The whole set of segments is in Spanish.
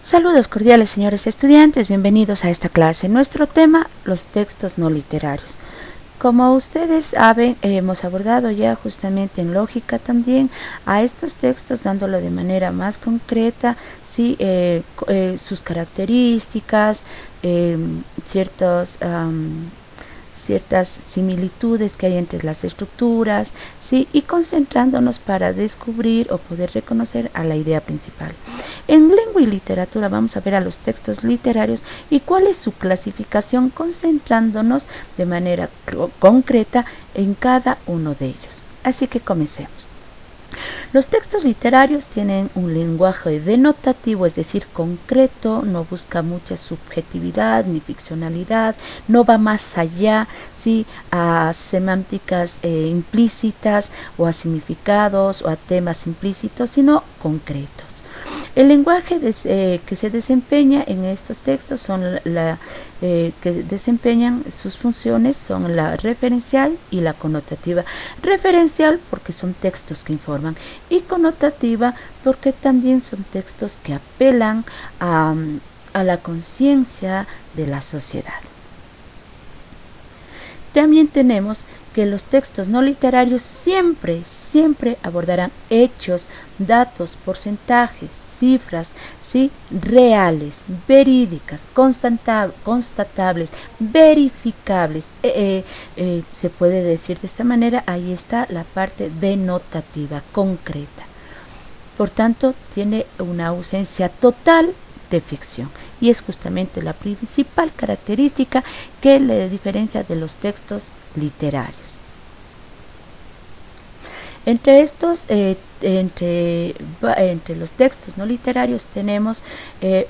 Saludos cordiales, señores estudiantes, bienvenidos a esta clase. Nuestro tema, los textos no literarios. Como ustedes saben, hemos abordado ya justamente en lógica también a estos textos, dándolo de manera más concreta, ¿sí? Sus características, ciertas similitudes que hay entre las estructuras, ¿sí? Y concentrándonos para descubrir o poder reconocer a la idea principal. En lengua y literatura vamos a ver a los textos literarios y cuál es su clasificación, concentrándonos de manera concreta en cada uno de ellos. Así que comencemos. Los textos literarios tienen un lenguaje denotativo, es decir, concreto, no busca mucha subjetividad ni ficcionalidad, no va más allá, ¿sí? A semánticas implícitas o a significados o a temas implícitos, sino concretos. El lenguaje que se desempeña en estos textos que desempeñan sus funciones son la referencial y la connotativa. Referencial porque son textos que informan y connotativa porque también son textos que apelan a la conciencia de la sociedad. También tenemos que los textos no literarios siempre abordarán hechos, datos, porcentajes, cifras, ¿sí? Reales, verídicas, constatables, verificables. Se puede decir de esta manera, ahí está la parte denotativa, concreta. Por tanto, tiene una ausencia total de ficción y es justamente la principal característica que le diferencia de los textos literarios. Entre los textos no literarios tenemos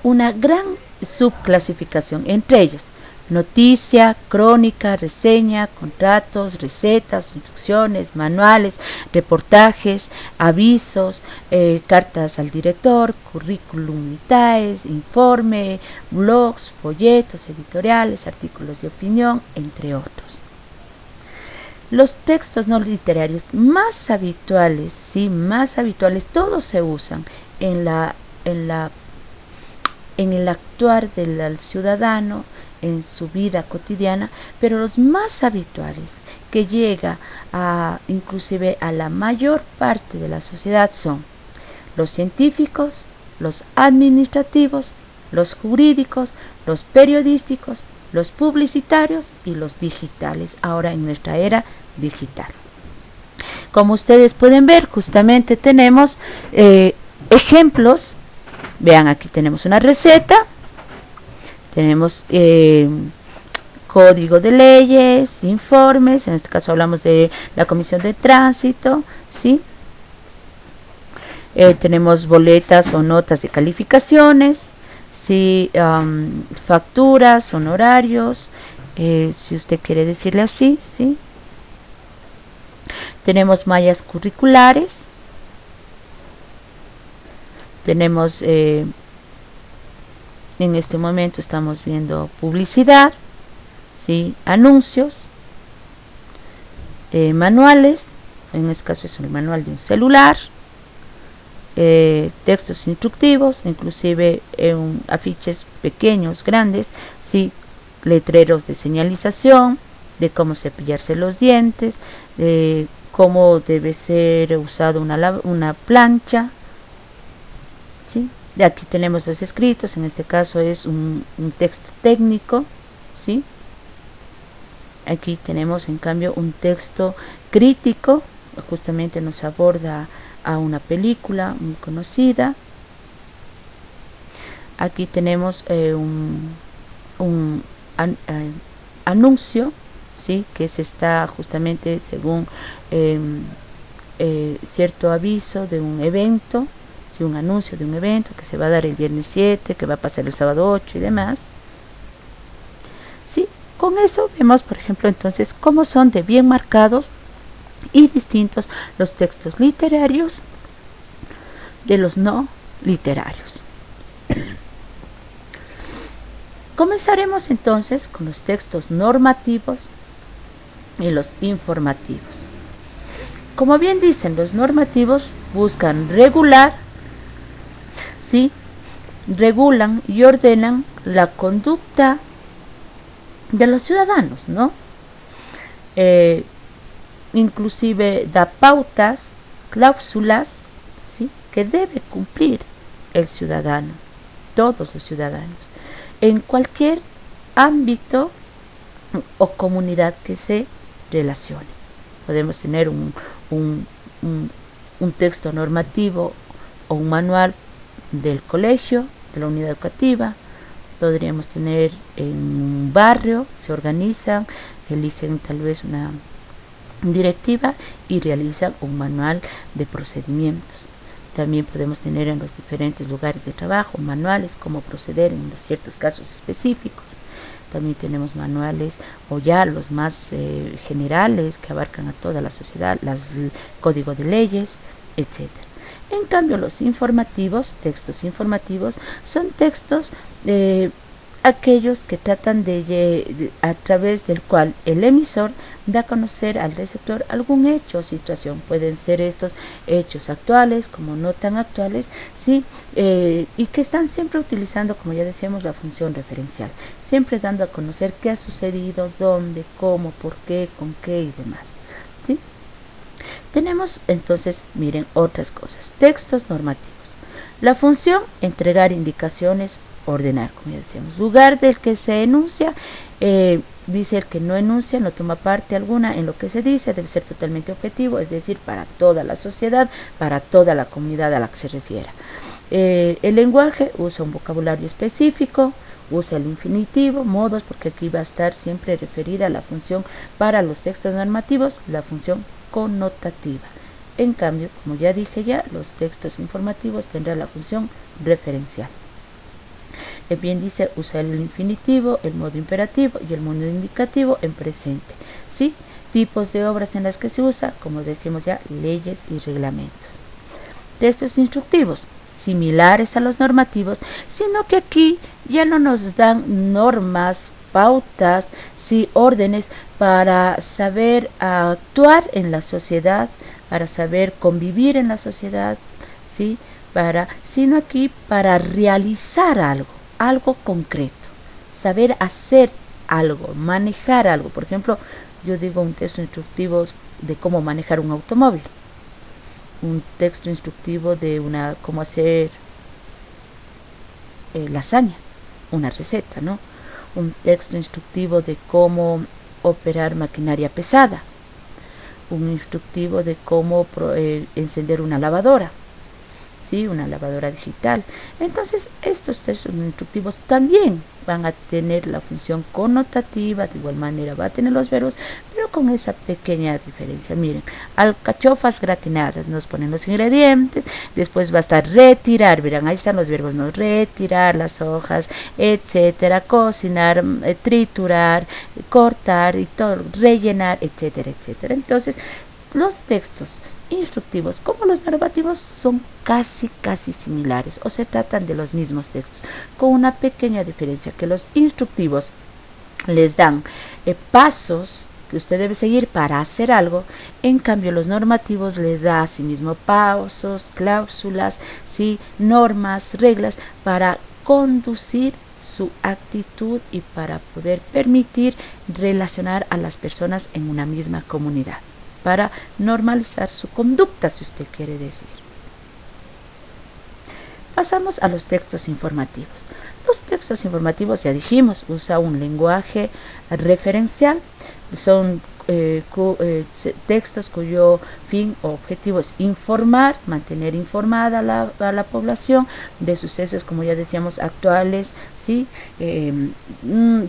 una gran subclasificación, entre ellos noticia, crónica, reseña, contratos, recetas, instrucciones, manuales, reportajes, avisos, cartas al director, currículum vitae, informe, blogs, folletos, editoriales, artículos de opinión, entre otros. Los textos no literarios más habituales, todos se usan en el actuar del ciudadano, en su vida cotidiana, pero los más habituales que llega inclusive a la mayor parte de la sociedad son los científicos, los administrativos, los jurídicos, los periodísticos, los publicitarios y los digitales, ahora en nuestra era digital. Como ustedes pueden ver, justamente tenemos ejemplos. Vean, aquí tenemos una receta, tenemos código de leyes, informes, en este caso hablamos de la Comisión de Tránsito, ¿sí? Tenemos boletas o notas de calificaciones, ¿sí? Facturas, honorarios, si usted quiere decirle así, ¿sí? Tenemos mallas curriculares, tenemos, en este momento estamos viendo publicidad, ¿sí? Anuncios, manuales, en este caso es el manual de un celular, textos instructivos, inclusive afiches pequeños, grandes, ¿sí? Letreros de señalización, de cómo cepillarse los dientes, de cómo debe ser usada una plancha, ¿sí? De aquí tenemos los escritos, en este caso es un texto técnico, ¿sí? Aquí tenemos en cambio un texto crítico, justamente nos aborda a una película muy conocida. Aquí tenemos un anuncio, ¿sí? Que se está justamente según cierto aviso de un evento, ¿sí? Un anuncio de un evento que se va a dar el viernes 7, que va a pasar el sábado 8 y demás. ¿Sí? Con eso vemos, por ejemplo, entonces cómo son de bien marcados y distintos los textos literarios de los no literarios. Comenzaremos entonces con los textos normativos y los informativos. Como bien dicen, los normativos buscan regular, ¿sí? regulan y ordenan la conducta de los ciudadanos, ¿no? Inclusive da pautas, cláusulas, ¿sí?, que debe cumplir el ciudadano, todos los ciudadanos, en cualquier ámbito o comunidad que se relacione. Podemos tener un texto normativo o un manual del colegio, de la unidad educativa. Podríamos tener en un barrio, se organizan, eligen tal vez una directiva y realizan un manual de procedimientos. También podemos tener en los diferentes lugares de trabajo manuales, cómo proceder en los ciertos casos específicos. También tenemos manuales o ya los más generales que abarcan a toda la sociedad, el código de leyes, etc. En cambio, los informativos, textos informativos, son textos aquellos que tratan a través del cual el emisor da a conocer al receptor algún hecho o situación. Pueden ser estos hechos actuales como no tan actuales, ¿sí? Y que están siempre utilizando, como ya decíamos, la función referencial, siempre dando a conocer qué ha sucedido, dónde, cómo, por qué, con qué y demás, ¿sí? Tenemos entonces, miren, otras cosas. Textos normativos. La función, entregar indicaciones, ordenar, como ya decíamos. Lugar del que se enuncia, dice el que no enuncia, no toma parte alguna en lo que se dice, debe ser totalmente objetivo, es decir, para toda la sociedad, para toda la comunidad a la que se refiera. El lenguaje usa un vocabulario específico, usa el infinitivo, modos, porque aquí va a estar siempre referida a la función para los textos normativos, la función connotativa. En cambio, como ya dije los textos informativos tendrán la función referencial. Bien dice, usa el infinitivo, el modo imperativo y el modo indicativo en presente, ¿sí? Tipos de obras en las que se usa, como decimos ya, leyes y reglamentos. Textos instructivos, similares a los normativos, sino que aquí ya no nos dan normas, pautas, sí, órdenes para saber actuar en la sociedad, para saber convivir en la sociedad, ¿sí? Sino aquí para realizar algo concreto, saber hacer algo, manejar algo. Por ejemplo, yo digo un texto instructivo de cómo manejar un automóvil, un texto instructivo de cómo hacer lasaña, una receta, ¿no? Un texto instructivo de cómo operar maquinaria pesada, un instructivo de cómo encender una lavadora, ¿sí? Una lavadora digital. Entonces, estos textos instructivos también van a tener la función connotativa, de igual manera va a tener los verbos, pero con esa pequeña diferencia. Miren, alcachofas gratinadas, nos ponen los ingredientes, después va a estar retirar, verán, ahí están los verbos, ¿no? Retirar las hojas, etcétera, cocinar, triturar, cortar y todo, rellenar, etcétera, etcétera. Entonces, los textos instructivos como los normativos son casi similares o se tratan de los mismos textos, con una pequeña diferencia, que los instructivos les dan pasos que usted debe seguir para hacer algo, en cambio los normativos le da a sí mismo pasos, cláusulas, ¿sí? Normas, reglas para conducir su actitud y para poder permitir relacionar a las personas en una misma comunidad, para normalizar su conducta, si usted quiere decir. Pasamos a los textos informativos. Los textos informativos, ya dijimos, usa un lenguaje referencial, son textos cuyo fin o objetivo es informar, mantener informada a la población de sucesos, como ya decíamos, actuales, ¿sí?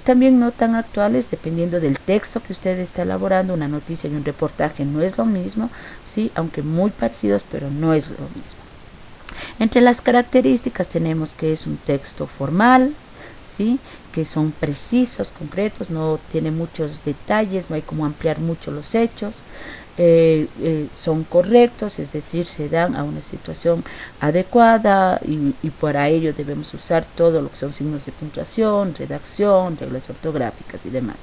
También no tan actuales, dependiendo del texto que usted está elaborando. Una noticia y un reportaje no es lo mismo, ¿sí? Aunque muy parecidos, pero no es lo mismo. Entre las características tenemos que es un texto formal, ¿sí? Que son precisos, concretos, no tiene muchos detalles, no hay como ampliar mucho los hechos, son correctos, es decir, se dan a una situación adecuada y para ello debemos usar todo lo que son signos de puntuación, redacción, reglas ortográficas y demás.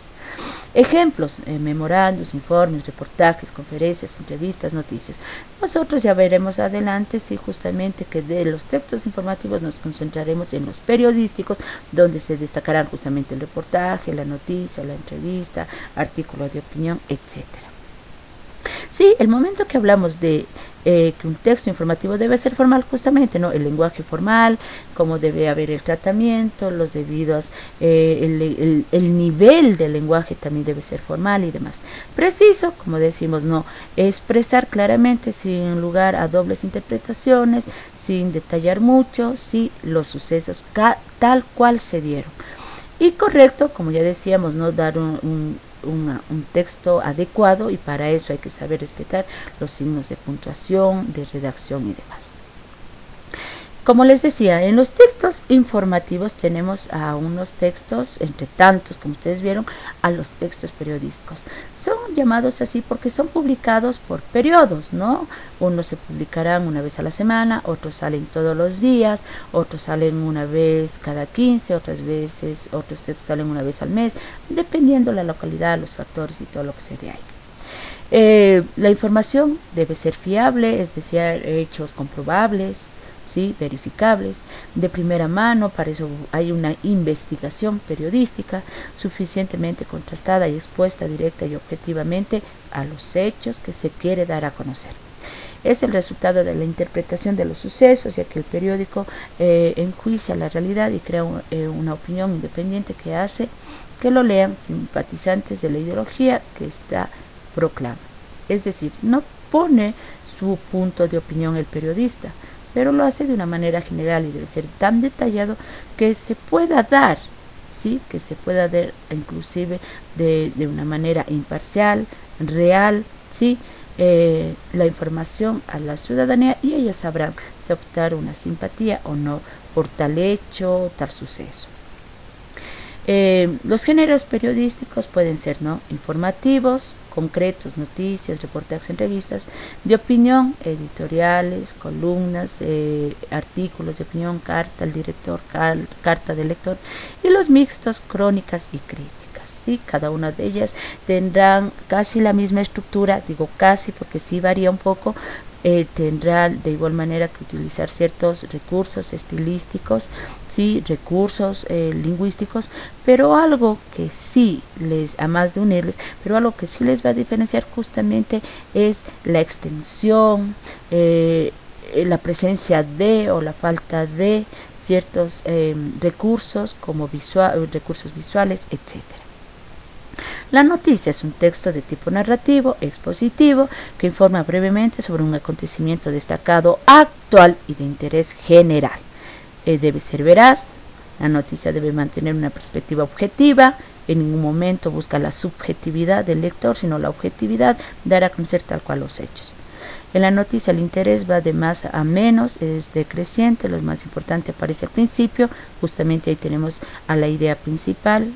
Ejemplos: memorandos, informes, reportajes, conferencias, entrevistas, noticias. Nosotros ya veremos adelante si justamente que de los textos informativos nos concentraremos en los periodísticos, donde se destacarán justamente el reportaje, la noticia, la entrevista, artículo de opinión, etcétera. Sí, el momento que hablamos de que un texto informativo debe ser formal, justamente, ¿no? El lenguaje formal, cómo debe haber el tratamiento, los debidos, el nivel del lenguaje también debe ser formal y demás. Preciso, como decimos, no expresar claramente, sin lugar a dobles interpretaciones, sin detallar mucho, sí, los sucesos tal cual se dieron. Y correcto, como ya decíamos, no dar un texto adecuado, y para eso hay que saber respetar los signos de puntuación, de redacción y demás. Como les decía, en los textos informativos tenemos a unos textos, entre tantos, como ustedes vieron, a los textos periodísticos. Son llamados así porque son publicados por periodos, ¿no? Unos se publicarán una vez a la semana, otros salen todos los días, otros salen una vez cada 15, otros textos salen una vez al mes, dependiendo la localidad, los factores y todo lo que se dé ahí. La información debe ser fiable, es decir, hechos comprobables, ¿sí? Verificables, de primera mano. Para eso hay una investigación periodística suficientemente contrastada y expuesta directa y objetivamente a los hechos que se quiere dar a conocer. Es el resultado de la interpretación de los sucesos, ya que el periódico enjuicia la realidad y crea una opinión independiente que hace que lo lean simpatizantes de la ideología que está proclama. Es decir, no pone su punto de opinión el periodista, pero lo hace de una manera general y debe ser tan detallado que se pueda dar, ¿sí? Que se pueda dar inclusive de una manera imparcial, real, ¿sí? La información a la ciudadanía, y ellos sabrán si optar una simpatía o no por tal hecho, tal suceso. Los géneros periodísticos pueden ser, ¿no? Informativos, concretos, noticias, reportajes, entrevistas, de opinión, editoriales, columnas, artículos de opinión, carta al director, carta del lector, y los mixtos, crónicas y críticas. ¿Sí? Cada una de ellas tendrán casi la misma estructura, digo casi porque sí varía un poco. Tendrá de igual manera que utilizar ciertos recursos estilísticos, sí, recursos lingüísticos, pero algo que sí a más de unirles, pero algo que sí les va a diferenciar justamente es la extensión, la presencia de o la falta de ciertos recursos como recursos visuales, etcétera. La noticia es un texto de tipo narrativo, expositivo, que informa brevemente sobre un acontecimiento destacado, actual y de interés general. Debe ser veraz, la noticia debe mantener una perspectiva objetiva, en ningún momento busca la subjetividad del lector, sino la objetividad, dar a conocer tal cual los hechos. En la noticia el interés va de más a menos, es decreciente, lo más importante aparece al principio, justamente ahí tenemos a la idea principal.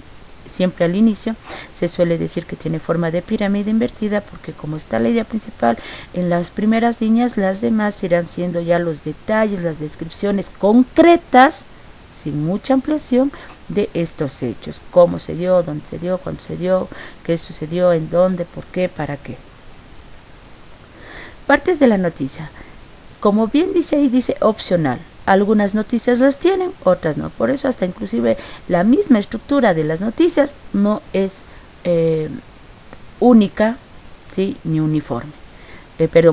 Siempre al inicio se suele decir que tiene forma de pirámide invertida, porque como está la idea principal en las primeras líneas, las demás irán siendo ya los detalles, las descripciones concretas, sin mucha ampliación, de estos hechos: cómo se dio, dónde se dio, cuándo se dio, qué sucedió, en dónde, por qué, para qué. Partes de la noticia. Como bien dice ahí, dice opcional. Algunas noticias las tienen, otras no. Por eso hasta inclusive la misma estructura de las noticias no es única, ¿sí? Ni uniforme.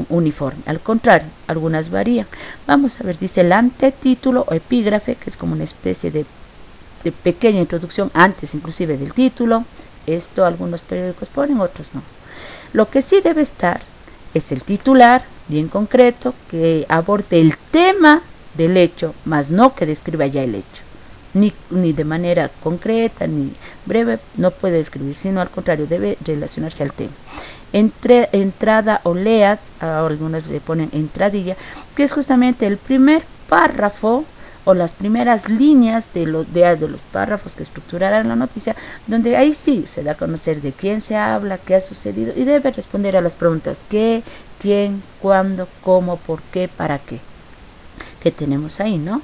Uniforme. Al contrario, algunas varían. Vamos a ver, dice el antetítulo o epígrafe, que es como una especie de pequeña introducción antes inclusive del título. Esto algunos periódicos ponen, otros no. Lo que sí debe estar es el titular, bien concreto, que aborde el tema del hecho, más no que describa ya el hecho, ni de manera concreta ni breve, no puede describir, sino al contrario, debe relacionarse al tema. Entrada o lead, algunos le ponen entradilla, que es justamente el primer párrafo o las primeras líneas de los párrafos que estructurarán la noticia, donde ahí sí se da a conocer de quién se habla, qué ha sucedido, y debe responder a las preguntas: qué, quién, cuándo, cómo, por qué, para qué, que tenemos ahí, ¿no?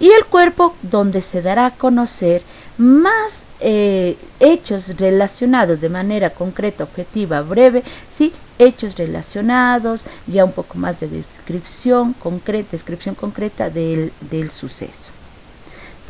Y el cuerpo, donde se dará a conocer más hechos relacionados de manera concreta, objetiva, breve, ¿sí? Hechos relacionados, ya un poco más de descripción concreta del suceso.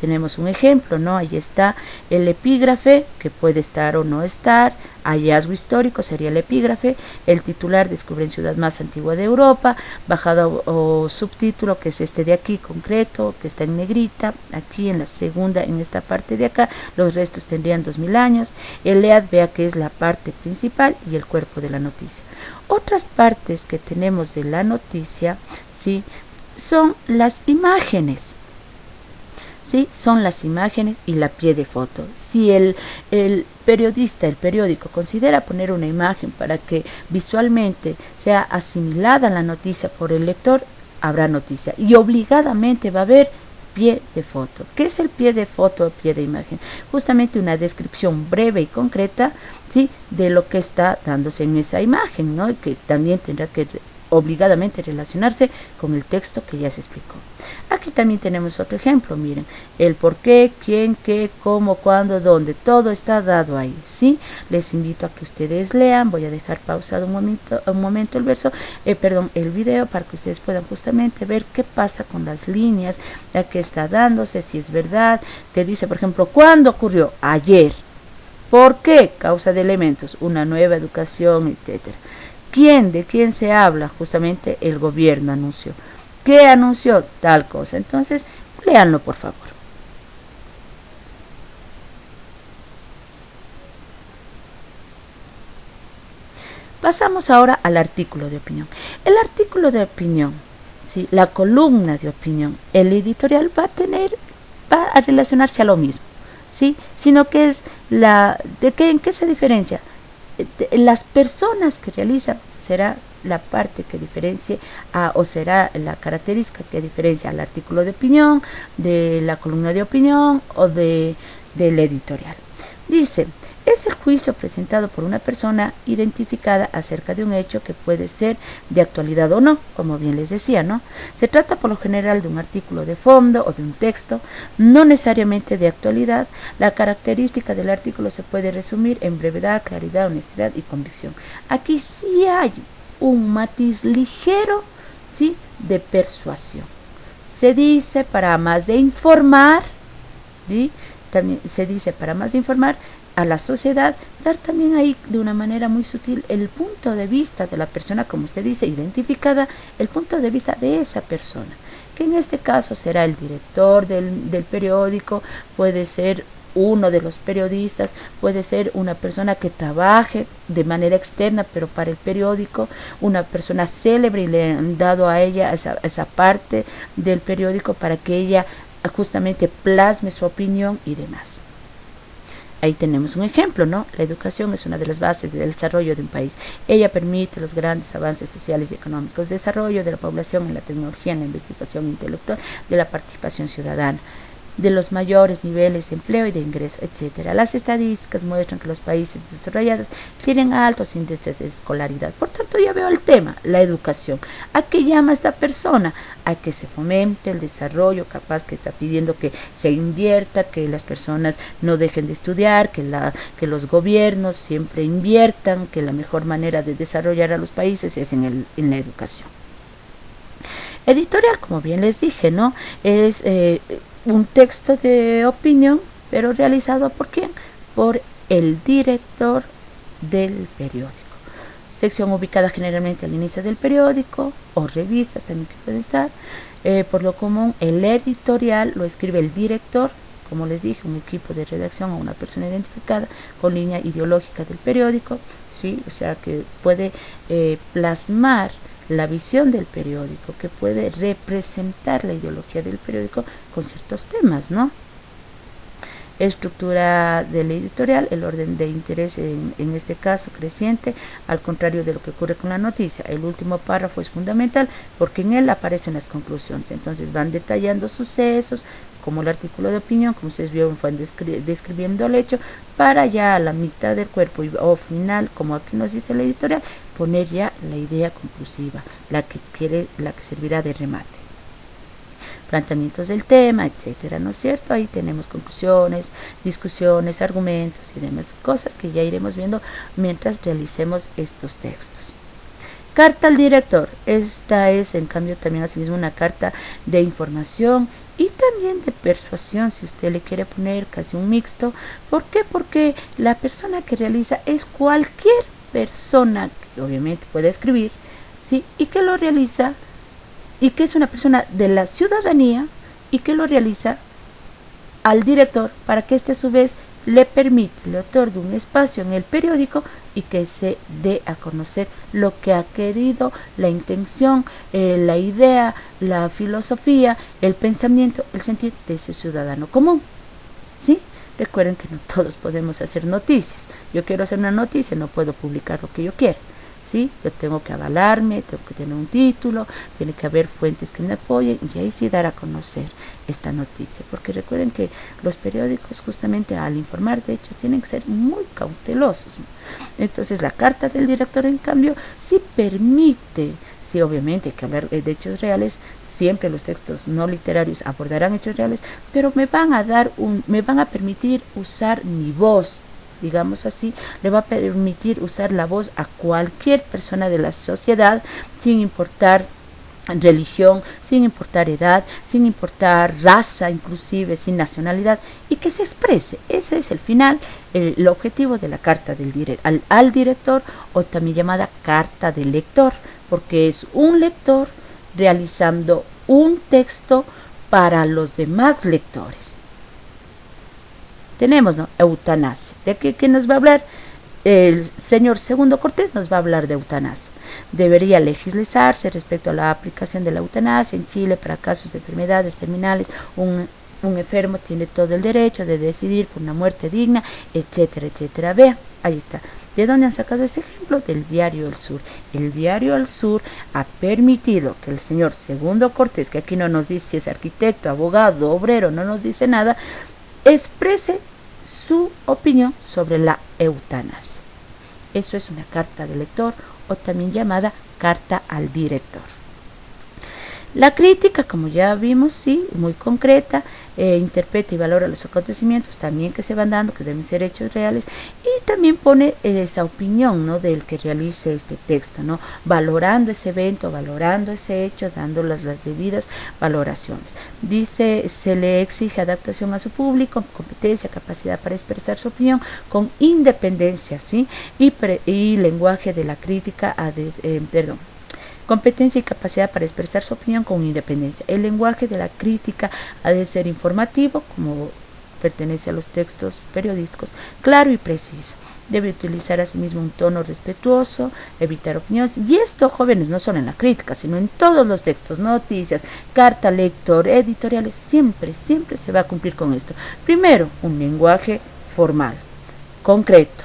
Tenemos un ejemplo, ¿no? Ahí está el epígrafe, que puede estar o no estar. Hallazgo histórico sería el epígrafe. El titular, descubren ciudad más antigua de Europa. Bajado o subtítulo, que es este de aquí, concreto, que está en negrita. Aquí en la segunda, en esta parte de acá, los restos tendrían 2000 años. El EAD, vea que es la parte principal y el cuerpo de la noticia. Otras partes que tenemos de la noticia, ¿sí? Son las imágenes. ¿Sí? Son las imágenes y la pie de foto. Si el periodista, el periódico, considera poner una imagen para que visualmente sea asimilada la noticia por el lector, habrá noticia. Y obligadamente va a haber pie de foto. ¿Qué es el pie de foto o pie de imagen? Justamente una descripción breve y concreta, ¿sí? De lo que está dándose en esa imagen, ¿no? Que también tendrá que obligadamente relacionarse con el texto que ya se explicó. Aquí también tenemos otro ejemplo, miren, el por qué, quién, qué, cómo, cuándo, dónde, todo está dado ahí, ¿sí? Les invito a que ustedes lean, voy a dejar pausado un momento el video, para que ustedes puedan justamente ver qué pasa con las líneas, ya que está dándose, si es verdad, que dice, por ejemplo, ¿cuándo ocurrió? Ayer. ¿Por qué? Causa de elementos, una nueva educación, etcétera. ¿Quién? ¿De quién se habla? Justamente el gobierno anunció. ¿Qué anunció? Tal cosa. Entonces, léanlo por favor. Pasamos ahora al artículo de opinión. El artículo de opinión, ¿sí? La columna de opinión, el editorial va a relacionarse a lo mismo, ¿sí? Sino que es ¿en qué se diferencia? Las personas que realizan será la parte que diferencie o será la característica que diferencia al artículo de opinión, de la columna de opinión o del editorial. Dice, es el juicio presentado por una persona identificada acerca de un hecho que puede ser de actualidad o no, como bien les decía, ¿no? Se trata por lo general de un artículo de fondo o de un texto, no necesariamente de actualidad. La característica del artículo se puede resumir en brevedad, claridad, honestidad y convicción. Aquí sí hay un matiz ligero, ¿sí? De persuasión. Se dice para más de informar, ¿sí? También se dice para más de informar a la sociedad, dar también ahí de una manera muy sutil el punto de vista de la persona, como usted dice, identificada, el punto de vista de esa persona, que en este caso será el director del periódico, puede ser uno de los periodistas, puede ser una persona que trabaje de manera externa pero para el periódico, una persona célebre y le han dado a ella esa parte del periódico para que ella justamente plasme su opinión y demás. Ahí tenemos un ejemplo, ¿no? La educación es una de las bases del desarrollo de un país. Ella permite los grandes avances sociales y económicos, desarrollo de la población en la tecnología, en la investigación intelectual, de la participación ciudadana, de los mayores niveles de empleo y de ingreso, etcétera. Las estadísticas muestran que los países desarrollados tienen altos índices de escolaridad. Por tanto, ya veo el tema, la educación. ¿A qué llama esta persona? A que se fomente el desarrollo, capaz que está pidiendo que se invierta, que las personas no dejen de estudiar, que los gobiernos siempre inviertan, que la mejor manera de desarrollar a los países es en la educación. Editorial, como bien les dije, ¿no? Es un texto de opinión, pero realizado ¿por quién? Por el director del periódico. Sección ubicada generalmente al inicio del periódico o revistas también que puede estar. Por lo común, el editorial lo escribe el director, como les dije, un equipo de redacción o una persona identificada con línea ideológica del periódico, ¿sí? O sea que puede plasmar la visión del periódico, que puede representar la ideología del periódico con ciertos temas, ¿no? Estructura del editorial, el orden de interés en este caso creciente, al contrario de lo que ocurre con la noticia. El último párrafo es fundamental porque en él aparecen las conclusiones, entonces van detallando sucesos, como el artículo de opinión, como ustedes vieron, van describiendo el hecho, para ya a la mitad del cuerpo o final, como aquí nos dice el editorial, poner ya la idea conclusiva, la que servirá de remate. planteamientos del tema, etcétera, ¿no es cierto? Ahí tenemos conclusiones, discusiones, argumentos y demás cosas que ya iremos viendo mientras realicemos estos textos. Carta al director. Esta es, en cambio, también asimismo una carta de información y también de persuasión, si usted le quiere poner casi un mixto. ¿Por qué? Porque la persona que realiza es cualquier persona que obviamente puede escribir, ¿sí? Y que lo realiza, y que es una persona de la ciudadanía, y que lo realiza al director para que éste a su vez le otorgue un espacio en el periódico y que se dé a conocer lo que ha querido, la intención, la idea, la filosofía, el pensamiento, el sentir de ese ciudadano común, ¿sí? Recuerden que no todos podemos hacer noticias. Yo quiero hacer una noticia, no puedo publicar lo que yo quiera, ¿sí? Yo tengo que avalarme, tengo que tener un título, tiene que haber fuentes que me apoyen y ahí sí dar a conocer esta noticia, porque recuerden que los periódicos justamente al informar de hechos tienen que ser muy cautelosos, ¿no? Entonces la carta del director en cambio sí permite, sí obviamente hay que hablar de hechos reales, siempre los textos no literarios abordarán hechos reales, pero me van a permitir usar mi voz, digamos así, le va a permitir usar la voz a cualquier persona de la sociedad, sin importar religión, sin importar edad, sin importar raza, inclusive sin nacionalidad, y que se exprese. Ese es el final, el objetivo de la carta del al director, o también llamada carta del lector, porque es un lector realizando un texto para los demás lectores. Tenemos, ¿no?, eutanasia. ¿De qué nos va a hablar? El señor Segundo Cortés nos va a hablar de eutanasia. Debería legislarse respecto a la aplicación de la eutanasia en Chile para casos de enfermedades terminales. Un enfermo tiene todo el derecho de decidir por una muerte digna, etcétera, etcétera. Vean, ahí está. ¿De dónde han sacado este ejemplo? Del Diario El Sur. El Diario El Sur ha permitido que el señor Segundo Cortés, que aquí no nos dice si es arquitecto, abogado, obrero, no nos dice nada, exprese su opinión sobre la eutanasia. Eso es una carta del lector, o también llamada carta al director. La crítica, como ya vimos, sí, muy concreta, interpreta y valora los acontecimientos también que se van dando, que deben ser hechos reales, y también pone esa opinión, ¿no?, del que realice este texto, ¿no?, valorando ese evento, valorando ese hecho, dando las debidas valoraciones. Dice, se le exige adaptación a su público, competencia, capacidad para expresar su opinión con independencia, ¿sí?, y lenguaje de la crítica, competencia y capacidad para expresar su opinión con independencia. El lenguaje de la crítica ha de ser informativo, como pertenece a los textos periodísticos, claro y preciso. Debe utilizar asimismo un tono respetuoso, evitar opiniones. Y esto, jóvenes, no solo en la crítica, sino en todos los textos, noticias, carta lector, editoriales, siempre se va a cumplir con esto. Primero, un lenguaje formal, concreto,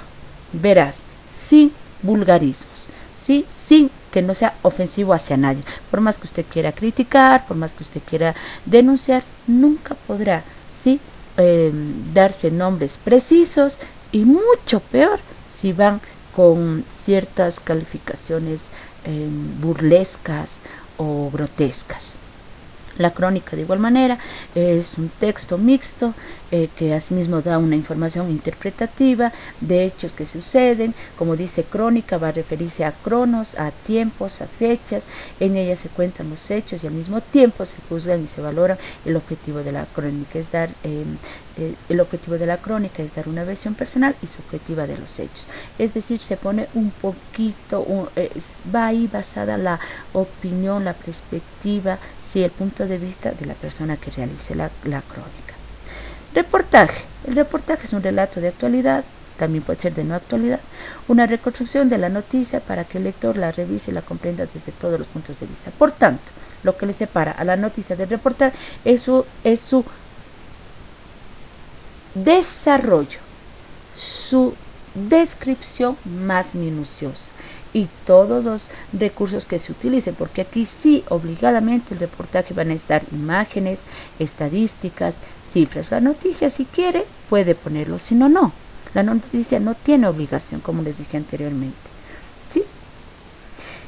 veraz, sin vulgarismos, ¿sí?, sin que no sea ofensivo hacia nadie. Por más que usted quiera criticar, por más que usted quiera denunciar, nunca podrá, ¿sí?, darse nombres precisos, y mucho peor si van con ciertas calificaciones burlescas o grotescas. La crónica, de igual manera, es un texto mixto que asimismo da una información interpretativa de hechos que suceden. Como dice crónica, va a referirse a cronos, a tiempos, a fechas. En ella se cuentan los hechos y al mismo tiempo se juzgan y se valoran. El objetivo de la crónica es dar una versión personal y subjetiva de los hechos. Es decir, se pone un poquito, va ahí basada la opinión, la perspectiva, sí, el punto de vista de la persona que realice la crónica. Reportaje. El reportaje es un relato de actualidad, también puede ser de no actualidad, una reconstrucción de la noticia para que el lector la revise y la comprenda desde todos los puntos de vista. Por tanto, lo que le separa a la noticia del reportaje es su desarrollo, su descripción más minuciosa y todos los recursos que se utilicen, porque aquí sí, obligadamente el reportaje van a estar imágenes, estadísticas, cifras. La noticia, si quiere, puede ponerlo, si no, no. La noticia no tiene obligación, como les dije anteriormente, ¿sí?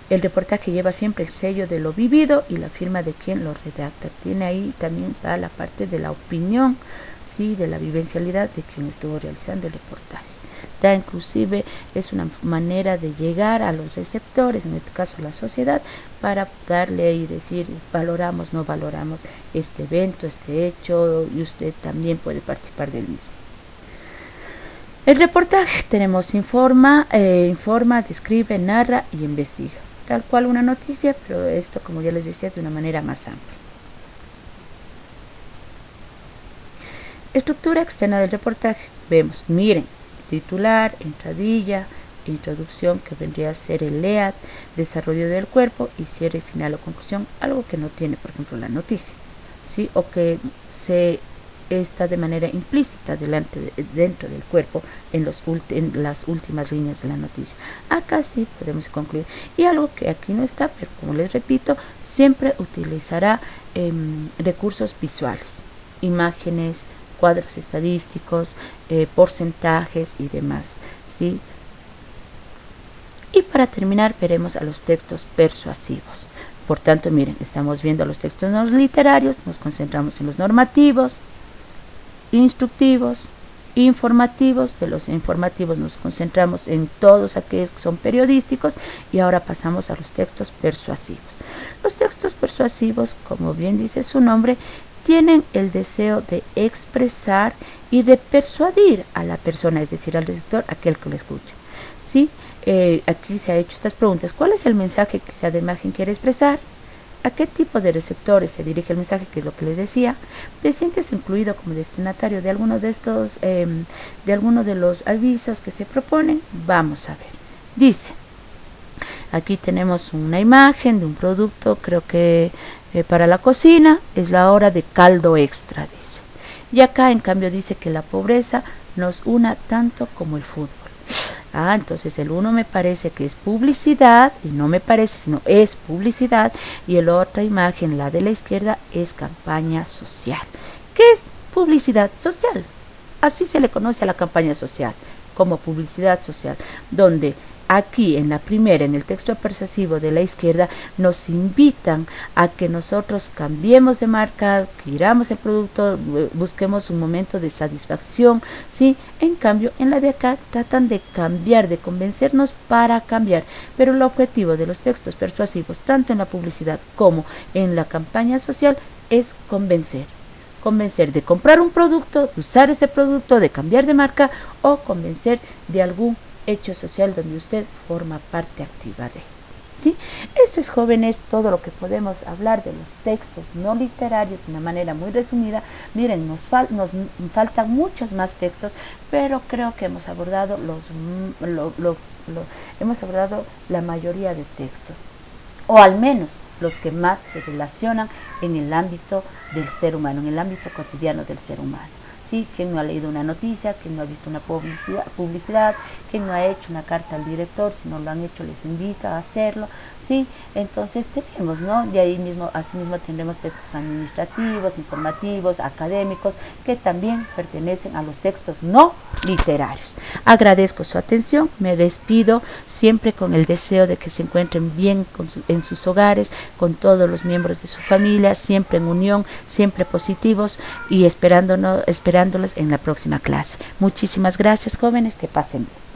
El reportaje lleva siempre el sello de lo vivido y la firma de quien lo redacta. Tiene ahí también la parte de la opinión, ¿sí? De la vivencialidad de quien estuvo realizando el reportaje. Ya inclusive es una manera de llegar a los receptores, en este caso la sociedad, para darle y decir valoramos, no valoramos este evento, este hecho, y usted también puede participar del mismo. El reportaje tenemos informa, describe, narra y investiga, tal cual una noticia, pero esto, como ya les decía, de una manera más amplia. Estructura externa del reportaje. Vemos, miren, titular, entradilla, introducción, que vendría a ser el LEAD, desarrollo del cuerpo y cierre final o conclusión, algo que no tiene, por ejemplo, la noticia, ¿sí? O que se está de manera implícita dentro del cuerpo en las últimas líneas de la noticia. Acá sí podemos concluir. Y algo que aquí no está, pero como les repito, siempre utilizará recursos visuales, imágenes, cuadros estadísticos, porcentajes y demás, ¿sí? Y para terminar veremos a los textos persuasivos. Por tanto, miren, estamos viendo los textos no literarios, nos concentramos en los normativos, instructivos, informativos. De los informativos nos concentramos en todos aquellos que son periodísticos y ahora pasamos a los textos persuasivos. Los textos persuasivos, como bien dice su nombre, tienen el deseo de expresar y de persuadir a la persona, es decir, al receptor, aquel que lo escucha, ¿sí? Aquí se ha hecho estas preguntas. ¿Cuál es el mensaje que cada imagen quiere expresar? ¿A qué tipo de receptores se dirige el mensaje? Que es lo que les decía. ¿Te sientes incluido como destinatario de alguno de estos, de alguno de los avisos que se proponen? Vamos a ver. Dice, aquí tenemos una imagen de un producto, creo que para la cocina, es la hora de caldo extra, dice. Y acá en cambio dice que la pobreza nos una tanto como el fútbol. Entonces el uno me parece que es publicidad, y no me parece, sino es publicidad, y la otra imagen, la de la izquierda, es campaña social. ¿Qué es publicidad social? Así se le conoce a la campaña social, como publicidad social, donde aquí en la primera, en el texto persuasivo de la izquierda, nos invitan a que nosotros cambiemos de marca, queramos el producto, busquemos un momento de satisfacción, ¿sí? En cambio, en la de acá tratan de cambiar, de convencernos para cambiar. Pero el objetivo de los textos persuasivos, tanto en la publicidad como en la campaña social, es convencer. Convencer de comprar un producto, de usar ese producto, de cambiar de marca o convencer de algún hecho social donde usted forma parte activa de. ¿Sí? Esto es, jóvenes, todo lo que podemos hablar de los textos no literarios de una manera muy resumida. Miren, nos faltan muchos más textos, pero creo que hemos abordado hemos abordado la mayoría de textos, o al menos los que más se relacionan en el ámbito del ser humano, en el ámbito cotidiano del ser humano. ¿Sí? ¿Quién no ha leído una noticia? ¿Quién no ha visto una publicidad? ¿Quién no ha hecho una carta al director? Si no lo han hecho, les invita a hacerlo, ¿sí? Entonces tenemos, ¿no? De ahí mismo, asimismo tendremos textos administrativos, informativos, académicos, que también pertenecen a los textos no literarios. Agradezco su atención, me despido siempre con el deseo de que se encuentren bien en sus hogares, con todos los miembros de su familia, siempre en unión, siempre positivos, y esperándolos en la próxima clase. Muchísimas gracias, jóvenes, que pasen bien.